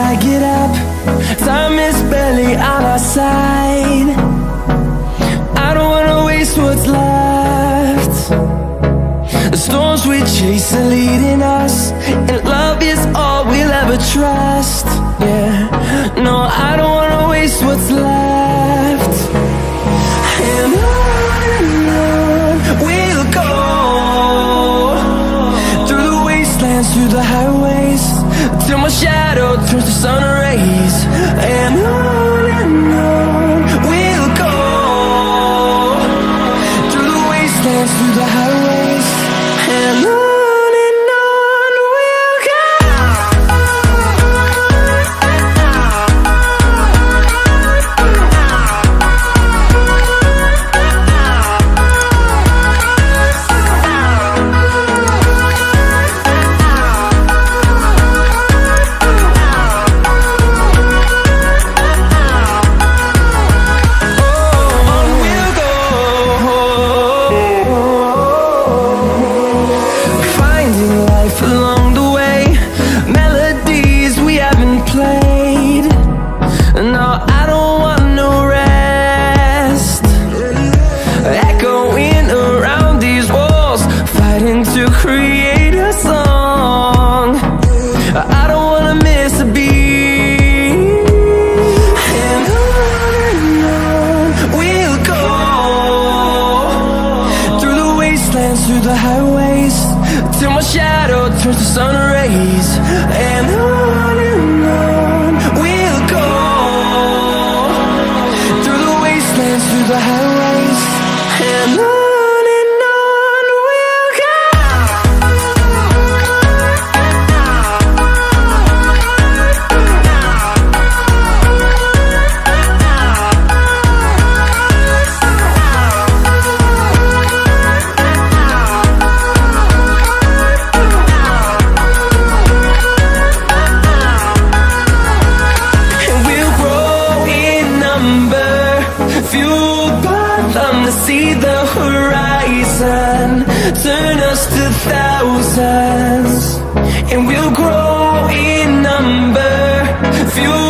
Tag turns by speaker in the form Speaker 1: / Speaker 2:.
Speaker 1: I get up, time is barely on our side. I don't wanna waste what's left. The storms we chase are leading us, and love is all we'll ever trust. Yeah, no, I don't wanna waste what's left. And on we'll go, through the wastelands, through the highways, till my shadow turns to sun rays. And on we'll go, through the wastelands, through the highways, and on we'll go. Through the highways, till my shadow turns to sun rays. And on we'll go, through the wastelands, through the highways, and on. See the horizon, turn us to thousands, and we'll grow in number, fuel